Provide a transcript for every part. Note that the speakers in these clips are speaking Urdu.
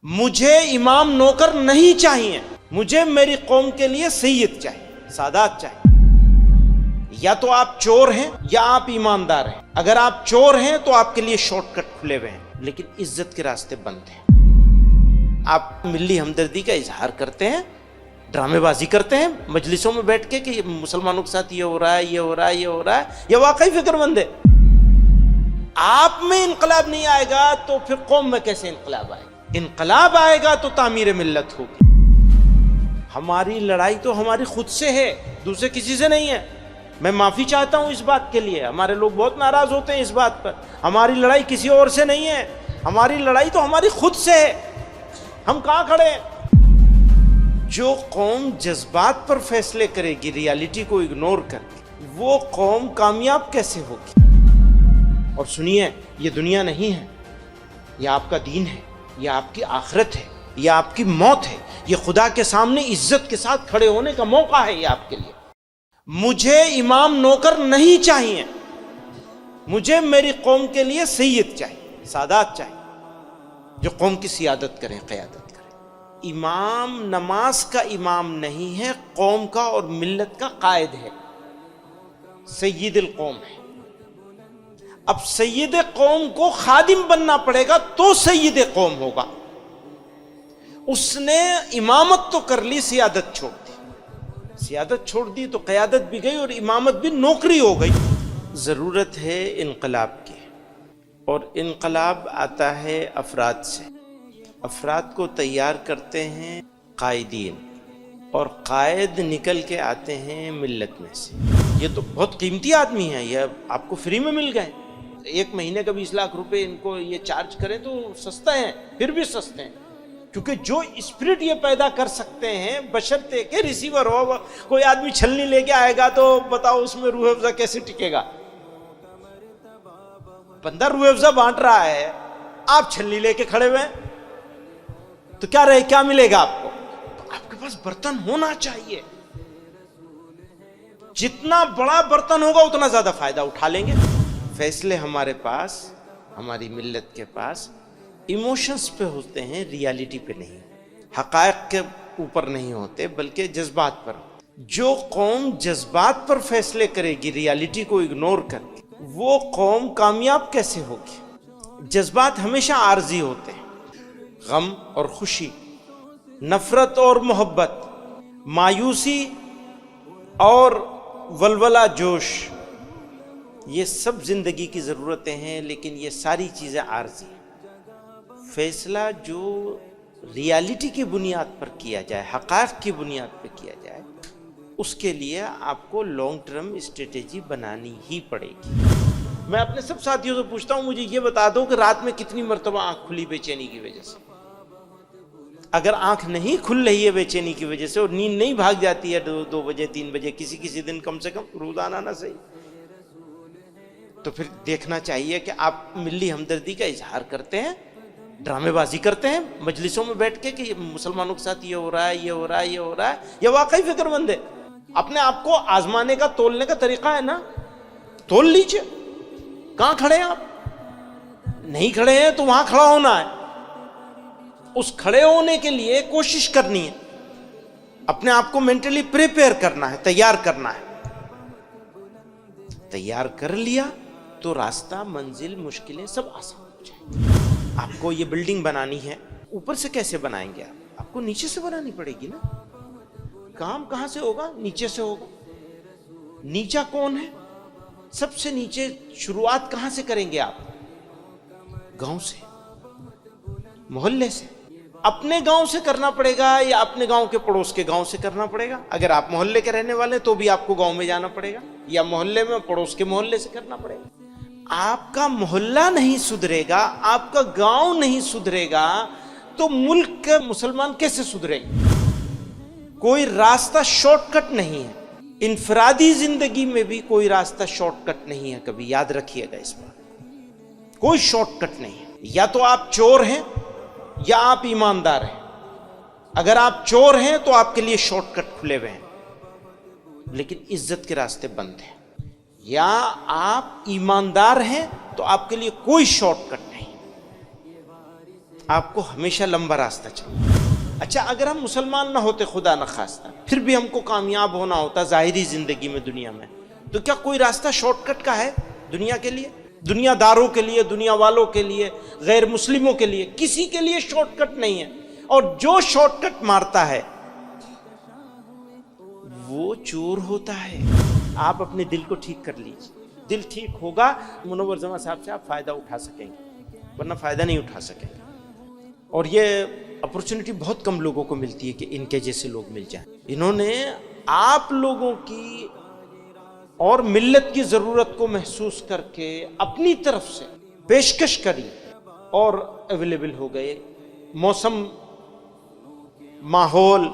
مجھے امام نوکر نہیں چاہیے، مجھے میری قوم کے لیے سید چاہیے، سادات چاہیے۔ یا تو آپ چور ہیں یا آپ ایماندار ہیں۔ اگر آپ چور ہیں تو آپ کے لیے شارٹ کٹ کھلے ہوئے ہیں، لیکن عزت کے راستے بند ہیں۔ آپ ملی ہمدردی کا اظہار کرتے ہیں، ڈرامے بازی کرتے ہیں مجلسوں میں بیٹھ کے کہ مسلمانوں کے ساتھ یہ ہو رہا ہے، یہ ہو رہا ہے، یہ ہو رہا ہے، یہ واقعی فکر مند ہے۔ آپ میں انقلاب نہیں آئے گا تو پھر قوم میں کیسے انقلاب آئے گا؟ انقلاب آئے گا تو تعمیر ملت ہوگی۔ ہماری لڑائی تو ہماری خود سے ہے، دوسرے کسی سے نہیں ہے۔ میں معافی چاہتا ہوں اس بات کے لیے، ہمارے لوگ بہت ناراض ہوتے ہیں اس بات پر۔ ہماری لڑائی کسی اور سے نہیں ہے، ہماری لڑائی تو ہماری خود سے ہے۔ ہم کہاں کھڑے ہیں؟ جو قوم جذبات پر فیصلے کرے گی ریالٹی کو اگنور کر کے، وہ قوم کامیاب کیسے ہوگی؟ اور سنیے، یہ دنیا نہیں ہے، یہ آپ کا دین ہے، یہ آپ کی آخرت ہے، یہ آپ کی موت ہے، یہ خدا کے سامنے عزت کے ساتھ کھڑے ہونے کا موقع ہے یہ آپ کے لیے۔ مجھے امام نوکر نہیں چاہیے، مجھے میری قوم کے لیے سید چاہیے، سادات چاہیے، جو قوم کی سیادت کریں، قیادت کریں۔ امام نماز کا امام نہیں ہے، قوم کا اور ملت کا قائد ہے، سید القوم ہے۔ اب سید قوم کو خادم بننا پڑے گا تو سید قوم ہوگا۔ اس نے امامت تو کر لی، سیادت چھوڑ دی۔ سیادت چھوڑ دی تو قیادت بھی گئی اور امامت بھی نوکری ہو گئی۔ ضرورت ہے انقلاب کی، اور انقلاب آتا ہے افراد سے۔ افراد کو تیار کرتے ہیں قائدین، اور قائد نکل کے آتے ہیں ملت میں سے۔ یہ تو بہت قیمتی آدمی ہے، یہ آپ کو فری میں مل گئے۔ 1 مہینے کا 20 لاکھ روپے ان کو یہ چارج کریں تو سستا ہے، پھر بھی سستے ہیں، کیونکہ جو اسپرٹ یہ پیدا کر سکتے ہیں بشرطے کہ ریسیور ہو۔ کوئی آدمی چھلنی لے کے آئے گا تو بتاؤ اس میں روح افزا کیسے ٹکے گا؟ بندہ روح افزا بانٹ رہا ہے، آپ چھلنی لے کے کھڑے ہوئے تو کیا ملے گا آپ کو؟ تو آپ کے پاس برتن ہونا چاہیے۔ جتنا بڑا برتن ہوگا اتنا زیادہ فائدہ اٹھا لیں گے۔ فیصلے ہمارے پاس، ہماری ملت کے پاس ایموشنز پہ ہوتے ہیں، ریالٹی پہ نہیں، حقائق کے اوپر نہیں ہوتے، بلکہ جذبات پر۔ جو قوم جذبات پر فیصلے کرے گی ریالٹی کو اگنور کر کے، وہ قوم کامیاب کیسے ہوگی؟ جذبات ہمیشہ عارضی ہوتے ہیں، غم اور خوشی، نفرت اور محبت، مایوسی اور ولولہ جوش، یہ سب زندگی کی ضرورتیں ہیں، لیکن یہ ساری چیزیں عارضی ہیں۔ فیصلہ جو ریالٹی کی بنیاد پر کیا جائے، حقائق کی بنیاد پر کیا جائے، اس کے لیے آپ کو لانگ ٹرم اسٹریٹجی بنانی ہی پڑے گی۔ میں اپنے سب ساتھیوں سے پوچھتا ہوں، مجھے یہ بتا دو کہ رات میں کتنی مرتبہ آنکھ کھلی بے چینی کی وجہ سے؟ اگر آنکھ نہیں کھل رہی ہے بے چینی کی وجہ سے، اور نیند نہیں بھاگ جاتی ہے 2 بجے 3 بجے، کسی دن کم سے کم روزانہ نہ صحیح، تو پھر دیکھنا چاہیے کہ آپ ملی ہمدردی کا اظہار کرتے ہیں، ڈرامے بازی کرتے ہیں مجلسوں میں بیٹھ کے کہ مسلمانوں کے ساتھ یہ ہو رہا ہے، یہ ہو رہا ہے، یہ ہو رہا ہے، یہ واقعی فکر مند ہے۔ اپنے آپ کو آزمانے کا، تولنے کا طریقہ ہے نا، تول لیجئے۔ کہاں کھڑے ہیں آپ؟ نہیں کھڑے ہیں تو وہاں کھڑا ہونا ہے۔ اس کھڑے ہونے کے لیے کوشش کرنی ہے، اپنے آپ کو مینٹلی پریپیئر کرنا ہے، تیار کرنا ہے۔ تیار کر لیا تو راستہ، منزل، مشکلیں سب آسان ہو جائیں۔ آپ کو یہ بلڈنگ بنانی ہے، اوپر سے کیسے بنائیں گے آپ کو نیچے سے بنانی پڑے گی نا۔ کام کہاں سے ہوگا؟ نیچے سے ہوگا۔ نیچا کون ہے؟ سب سے نیچے شروعات کہاں سے کریں گے آپ؟ گاؤں سے، محلے سے۔ اپنے گاؤں سے کرنا پڑے گا یا اپنے گاؤں کے پڑوس کے گاؤں سے کرنا پڑے گا؟ اگر آپ محلے کے رہنے والے تو بھی آپ کو گاؤں میں جانا پڑے گا، یا محلے میں پڑوس کے محلے سے کرنا پڑے گا۔ آپ کا محلہ نہیں سدھرے گا، آپ کا گاؤں نہیں سدھرے گا تو ملک کے مسلمان کیسے سدھریں گے؟ کوئی راستہ شارٹ کٹ نہیں ہے، انفرادی زندگی میں بھی کوئی راستہ شارٹ کٹ نہیں ہے، کبھی یاد رکھیے گا اس بات۔ کوئی شارٹ کٹ نہیں ہے۔ یا تو آپ چور ہیں یا آپ ایماندار ہیں۔ اگر آپ چور ہیں تو آپ کے لیے شارٹ کٹ کھلے ہوئے ہیں، لیکن عزت کے راستے بند ہیں۔ یا آپ ایماندار ہیں تو آپ کے لیے کوئی شارٹ کٹ نہیں۔ آپ کو ہمیشہ لمبا راستہ چاہیے. اچھا اگر ہم مسلمان نہ ہوتے خدا نخواستہ پھر بھی ہم کو کامیاب ہونا ہوتا ظاہری زندگی میں دنیا میں, تو کیا کوئی راستہ شارٹ کٹ کا ہے دنیا کے لیے, دنیا داروں کے لیے, دنیا والوں کے لیے, غیر مسلموں کے لیے؟ کسی کے لیے شارٹ کٹ نہیں ہے. اور جو شارٹ کٹ مارتا ہے وہ چور ہوتا ہے. آپ اپنے دل کو ٹھیک کر لیجیے, دل ٹھیک ہوگا منور زمان صاحب سے آپ فائدہ اٹھا سکیں گے, ورنہ فائدہ نہیں اٹھا سکیں گے. اور یہ اپرچونٹی بہت کم لوگوں کو ملتی ہے کہ ان کے جیسے لوگ مل جائیں. انہوں نے آپ لوگوں کی اور ملت کی ضرورت کو محسوس کر کے اپنی طرف سے پیشکش کری اور اویلیبل ہو گئے. موسم, ماحول,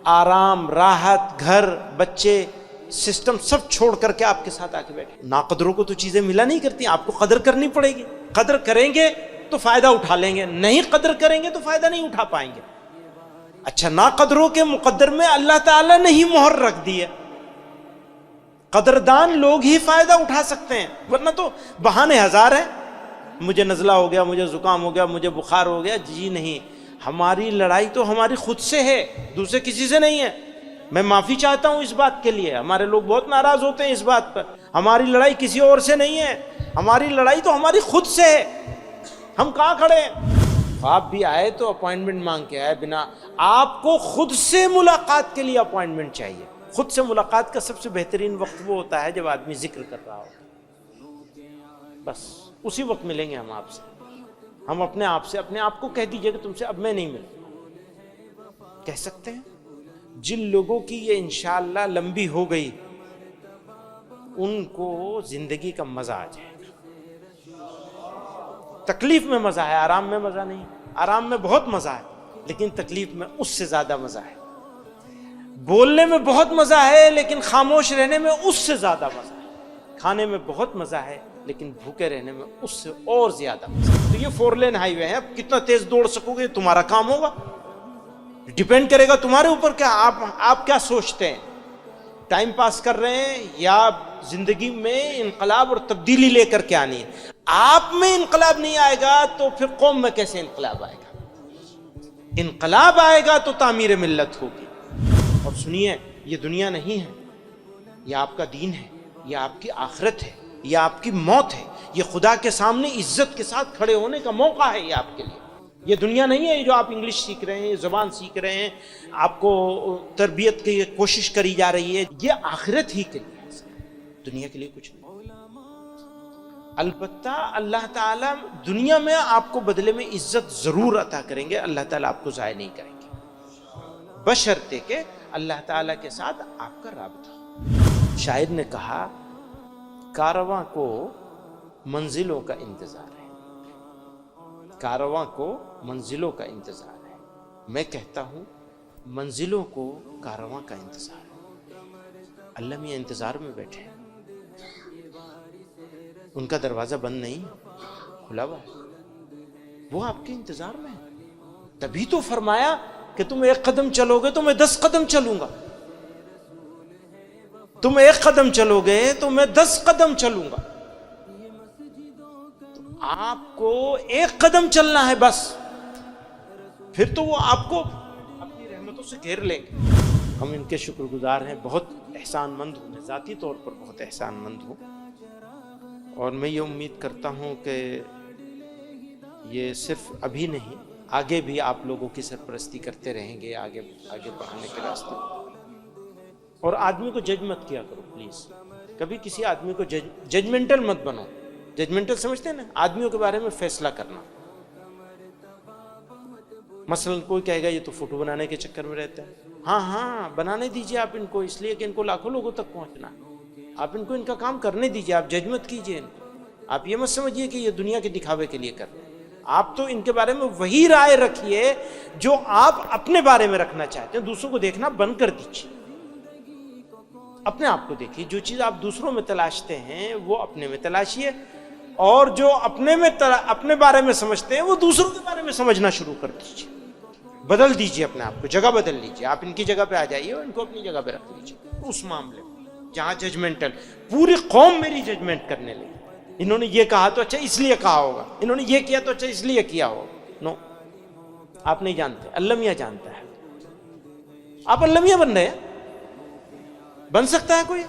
آرام, راحت, گھر, بچے, سسٹم سب چھوڑ کر کے آپ کے ساتھ آ کے بیٹھے. ناقدروں کو تو چیزیں ملا نہیں کرتی, آپ کو قدر کرنی پڑے گی. قدر کریں گے تو فائدہ اٹھا لیں گے, نہیں قدر کریں گے تو فائدہ نہیں اٹھا پائیں گے. اچھا ناقدروں کے مقدر میں اللہ تعالیٰ نے ہی مہر رکھ دی ہے, قدردان لوگ ہی فائدہ اٹھا سکتے ہیں, ورنہ تو بہانے ہزار ہیں. مجھے نزلہ ہو گیا, مجھے زکام ہو گیا, مجھے بخار ہو گیا. جی نہیں, ہماری لڑائی تو ہماری خود سے ہے, دوسرے کسی سے نہیں ہے. میں معافی چاہتا ہوں اس بات کے لیے, ہمارے لوگ بہت ناراض ہوتے ہیں اس بات پر. ہماری لڑائی کسی اور سے نہیں ہے, ہماری لڑائی تو ہماری خود سے ہے. ہم کہاں کھڑے ہیں؟ آپ بھی آئے تو اپوائنٹمنٹ مانگ کے آئے بنا. آپ کو خود سے ملاقات کے لیے اپوائنٹمنٹ چاہیے. خود سے ملاقات کا سب سے بہترین وقت وہ ہوتا ہے جب آدمی ذکر کر رہا ہو. بس اسی وقت ملیں گے ہم آپ سے. ہم اپنے آپ کو کہہ دیجئے کہ تم سے اب میں نہیں ملوں. کہہ سکتے ہیں. جن لوگوں کی یہ انشاءاللہ لمبی ہو گئی ان کو زندگی کا مزہ آ جائے گا. تکلیف میں مزہ ہے, آرام میں مزہ نہیں. آرام میں بہت مزہ ہے لیکن تکلیف میں اس سے زیادہ مزہ ہے. بولنے میں بہت مزہ ہے لیکن خاموش رہنے میں اس سے زیادہ مزہ ہے. کھانے میں بہت مزہ ہے لیکن بھوکے رہنے میں اس سے اور زیادہ مزہ ہے. تو یہ 4 لین ہائی وے ہے, اب کتنا تیز دوڑ سکو گے تمہارا کام ہوگا, ڈیپینڈ کرے گا تمہارے اوپر. کیا آپ کیا سوچتے ہیں, ٹائم پاس کر رہے ہیں یا زندگی میں انقلاب اور تبدیلی لے کر کے آنی ہے؟ آپ میں انقلاب نہیں آئے گا تو پھر قوم میں کیسے انقلاب آئے گا؟ انقلاب آئے گا تو تعمیر ملت ہوگی. اور سنیے, یہ دنیا نہیں ہے, یہ آپ کا دین ہے, یہ آپ کی آخرت ہے, یہ آپ کی موت ہے. یہ خدا کے سامنے عزت کے ساتھ کھڑے ہونے کا موقع ہے یہ آپ کے لیے. یہ دنیا نہیں ہے جو آپ انگلش سیکھ رہے ہیں, زبان سیکھ رہے ہیں, آپ کو تربیت کی کوشش کری جا رہی ہے. یہ آخرت ہی کے لیے, دنیا کے لیے کچھ نہیں. البتہ اللہ تعالیٰ دنیا میں آپ کو بدلے میں عزت ضرور عطا کریں گے. اللہ تعالیٰ آپ کو ضائع نہیں کریں گے, بشرطے کہ اللہ تعالیٰ کے ساتھ آپ کا رابطہ. شاعر نے کہا, کارواں کو منزلوں کا انتظار ہے, کارواں کو منزلوں کا انتظار ہے. میں کہتا ہوں منزلوں کو کارواں کا انتظار ہے. اللہ میاں انتظار میں بیٹھے ہیں, ان کا دروازہ بند نہیں, کھلا ہوا ہے, وہ آپ کے انتظار میں ہے. تبھی تو فرمایا کہ تم 1 قدم چلو گے تو میں 10 قدم چلوں گا, تم 1 قدم چلو گے تو میں 10 قدم چلوں گا. آپ کو 1 قدم چلنا ہے بس, پھر تو وہ آپ کو اپنی رحمتوں سے گھیر لیں گے. ہم ان کے شکر گزار ہیں, بہت احسان مند ہوں, میں ذاتی طور پر بہت احسان مند ہوں. اور میں یہ امید کرتا ہوں کہ یہ صرف ابھی نہیں, آگے بھی آپ لوگوں کی سرپرستی کرتے رہیں گے, آگے بڑھنے کے راستے. اور آدمی کو جج مت کیا کرو پلیز, کبھی کسی آدمی کو ججمنٹل مت بنو. ججمنٹل سمجھتے ہیں نا, آدمیوں کے بارے میں فیصلہ کرنا. مثلا کوئی کہے گا یہ تو فوٹو بنانے کے چکر میں رہتے ہیں. ہاں بنانے دیجئے آپ ان کو, اس لیے کہ ان کو لاکھوں لوگوں تک پہنچنا. آپ ان کو ان کا کام کرنے دیجئے, آپ جج مت کیجئے ان کو. آپ یہ مت سمجھیے کہ یہ دنیا کے دکھاوے کے لیے کر رہے ہیں. آپ تو ان کے بارے میں وہی رائے رکھیے جو آپ اپنے بارے میں رکھنا چاہتے ہیں. دوسروں کو دیکھنا بند کر دیجیے, اپنے آپ کو دیکھیے. جو چیز آپ دوسروں میں تلاشتے ہیں وہ اپنے میں تلاشیے, اور جو اپنے بارے میں سمجھتے ہیں وہ دوسروں کے بارے میں سمجھنا شروع کر دیجیے. بدل دیجیے اپنے آپ کو, جگہ بدل لیجیے. آپ ان کی جگہ پہ آ جائیے اور ان کو اپنی جگہ پہ رکھ لیجیے. اس معاملے میں جہاں ججمنٹل, پوری قوم میری ججمنٹ کرنے لگی. انہوں نے یہ کہا تو اچھا اس لیے کہا ہوگا, انہوں نے یہ کیا تو اچھا اس لیے کیا ہوگا. نو, آپ نہیں جانتے، اللہ میاں جانتا ہے. آپ اللہ میاں بن رہے ہیں؟ بن سکتا ہے کوئی؟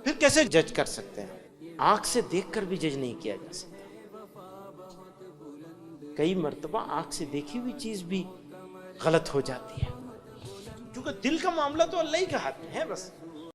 پھر کیسے جج کر سکتے ہیں؟ آنکھ سے دیکھ کر بھی جج نہیں کیا جا سکتا. کئی مرتبہ آنکھ سے دیکھی ہوئی چیز بھی غلط ہو جاتی ہے، کیونکہ دل کا معاملہ تو اللہ ہی کے ہاتھ میں ہے. بس